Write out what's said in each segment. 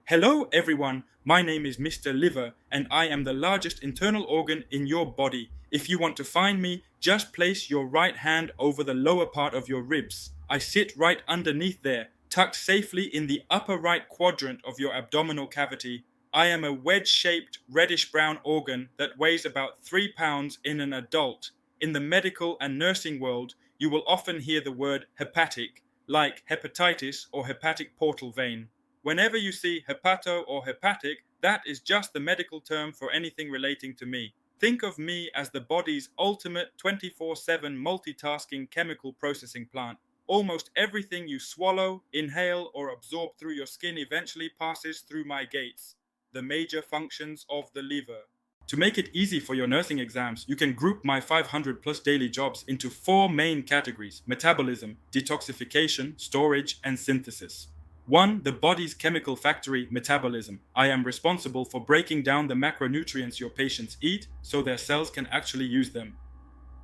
Hello, everyone. My name is Mr. Liver, and I am the largest internal organ in your body. If you want to find me, just place your right hand over the lower part of your ribs. I sit right underneath there, tucked safely in the upper right quadrant of your abdominal cavity. I am a wedge shaped, reddish brown organ that weighs about 3 pounds in an adult. In the medical and nursing world, you will often hear the word hepatic, like hepatitis or hepatic portal vein. Whenever you see hepato or hepatic, that is just the medical term for anything relating to me. Think of me as the body's ultimate 24/7 multitasking chemical processing plant. Almost everything you swallow, inhale, or absorb through your skin eventually passes through my gates, the major functions of the liver. To make it easy for your nursing exams, you can group my 500 plus daily jobs into four main categories: metabolism, detoxification, storage, and synthesis. 1. The body's chemical factory, metabolism. I am responsible for breaking down the macronutrients your patients eat so their cells can actually use them.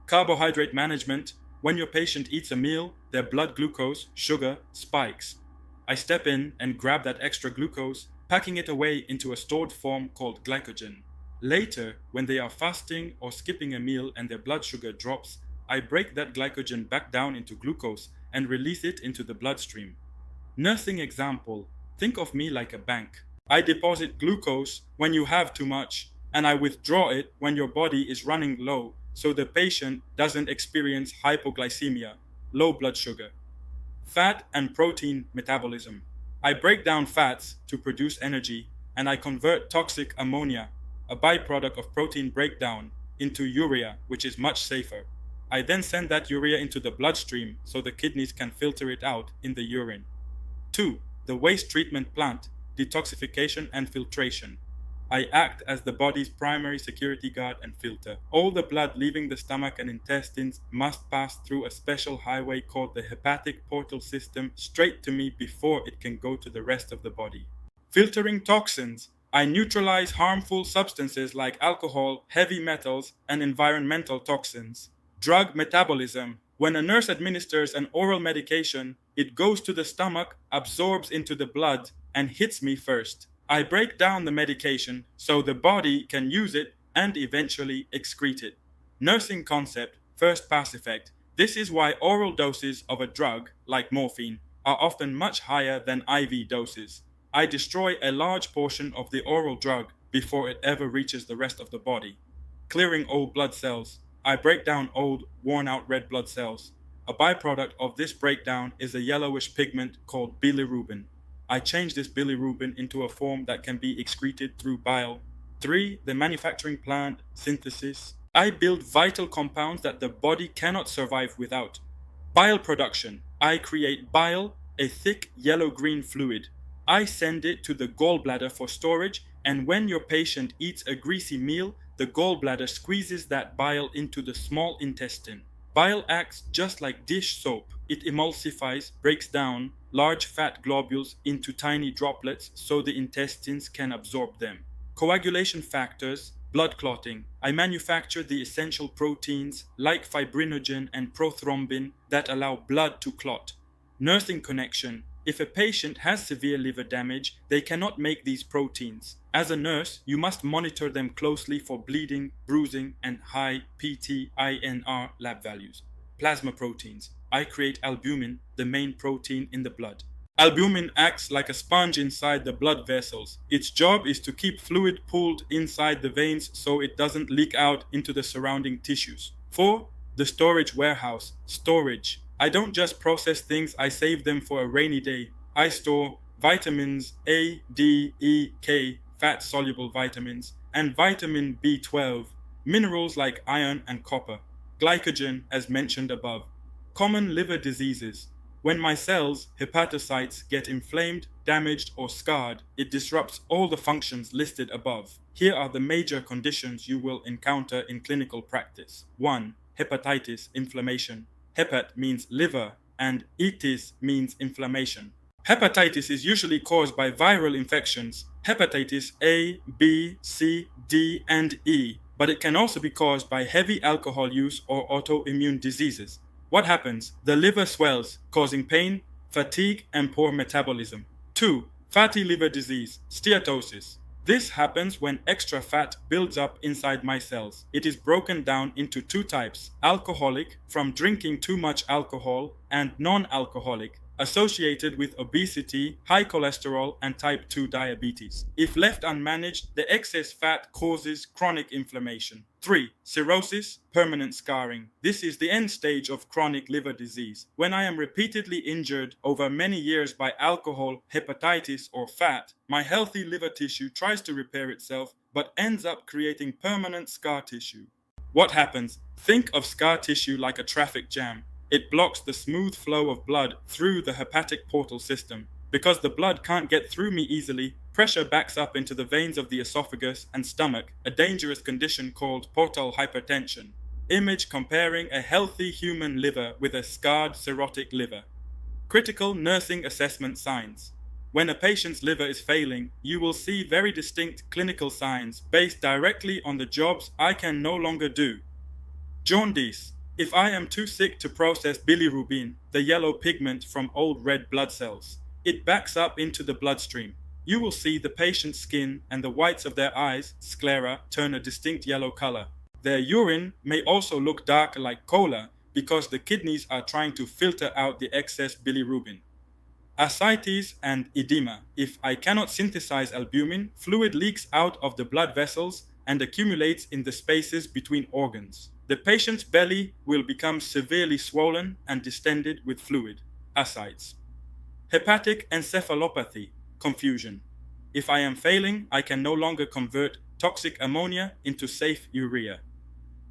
Carbohydrate management. When your patient eats a meal, their blood glucose, sugar, spikes. I step in and grab that extra glucose, packing it away into a stored form called glycogen. Later, when they are fasting or skipping a meal and their blood sugar drops, I break that glycogen back down into glucose and release it into the bloodstream. Nursing example, think of me like a bank. I deposit glucose when you have too much, and I withdraw it when your body is running low, so the patient doesn't experience hypoglycemia, low blood sugar. Fat and protein metabolism. I break down fats to produce energy, and I convert toxic ammonia, a byproduct of protein breakdown, into urea, which is much safer. I then send that urea into the bloodstream so the kidneys can filter it out in the urine. 2. The waste treatment plant, detoxification and filtration. I act as the body's primary security guard and filter. All the blood leaving the stomach and intestines must pass through a special highway called the hepatic portal system straight to me before it can go to the rest of the body. Filtering toxins. I neutralize harmful substances like alcohol, heavy metals, and environmental toxins. Drug metabolism. When a nurse administers an oral medication, it goes to the stomach, absorbs into the blood, and hits me first. I break down the medication so the body can use it and eventually excrete it. Nursing concept, first pass effect. This is why oral doses of a drug, like morphine, are often much higher than IV doses. I destroy a large portion of the oral drug before it ever reaches the rest of the body. Clearing old blood cells. I break down old, worn-out red blood cells. A byproduct of this breakdown is a yellowish pigment called bilirubin. I change this bilirubin into a form that can be excreted through bile. 3. The manufacturing plant, synthesis. I build vital compounds that the body cannot survive without. Bile production. I create bile, a thick yellow-green fluid. I send it to the gallbladder for storage, and when your patient eats a greasy meal, the gallbladder squeezes that bile into the small intestine. Bile acts just like dish soap. It emulsifies, breaks down large fat globules into tiny droplets so the intestines can absorb them. Coagulation factors, blood clotting. I manufacture the essential proteins like fibrinogen and prothrombin that allow blood to clot. Nursing connection. If a patient has severe liver damage, they cannot make these proteins. As a nurse, you must monitor them closely for bleeding, bruising, and high PT-INR lab values. Plasma proteins. I create albumin, the main protein in the blood. Albumin acts like a sponge inside the blood vessels. Its job is to keep fluid pooled inside the veins so it doesn't leak out into the surrounding tissues. 4. The storage warehouse. Storage. I don't just process things, I save them for a rainy day. I store vitamins A, D, E, K, fat-soluble vitamins, and vitamin B12, minerals like iron and copper, glycogen as mentioned above. Common liver diseases. When my cells, hepatocytes, get inflamed, damaged, or scarred, it disrupts all the functions listed above. Here are the major conditions you will encounter in clinical practice. 1. Hepatitis, inflammation. Hepat means liver, and itis means inflammation. Hepatitis is usually caused by viral infections, hepatitis A, B, C, D, and E, but it can also be caused by heavy alcohol use or autoimmune diseases. What happens? The liver swells, causing pain, fatigue, and poor metabolism. 2. Fatty liver disease, steatosis. This happens when extra fat builds up inside my cells. It is broken down into two types: alcoholic, from drinking too much alcohol, and non-alcoholic, associated with obesity, high cholesterol, and type 2 diabetes. If left unmanaged, the excess fat causes chronic inflammation. 3. Cirrhosis, permanent scarring. This is the end stage of chronic liver disease. When I am repeatedly injured over many years by alcohol, hepatitis, or fat, my healthy liver tissue tries to repair itself but ends up creating permanent scar tissue. What happens? Think of scar tissue like a traffic jam. It blocks the smooth flow of blood through the hepatic portal system. Because the blood can't get through me easily, pressure backs up into the veins of the esophagus and stomach, a dangerous condition called portal hypertension. Image comparing a healthy human liver with a scarred cirrhotic liver. Critical nursing assessment signs. When a patient's liver is failing, you will see very distinct clinical signs based directly on the jobs I can no longer do. Jaundice. If I am too sick to process bilirubin, the yellow pigment from old red blood cells, it backs up into the bloodstream. You will see the patient's skin and the whites of their eyes, sclera, turn a distinct yellow color. Their urine may also look dark like cola because the kidneys are trying to filter out the excess bilirubin. Ascites and edema. If I cannot synthesize albumin, fluid leaks out of the blood vessels and accumulates in the spaces between organs. The patient's belly will become severely swollen and distended with fluid. Ascites. Hepatic encephalopathy. Confusion. If I am failing, I can no longer convert toxic ammonia into safe urea.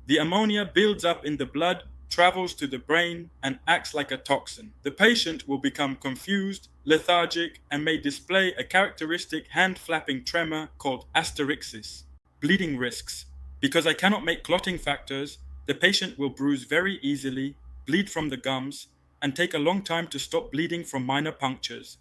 The ammonia builds up in the blood, travels to the brain, and acts like a toxin. The patient will become confused, lethargic, and may display a characteristic hand-flapping tremor called asterixis. Bleeding risks. Because I cannot make clotting factors, the patient will bruise very easily, bleed from the gums, and take a long time to stop bleeding from minor punctures.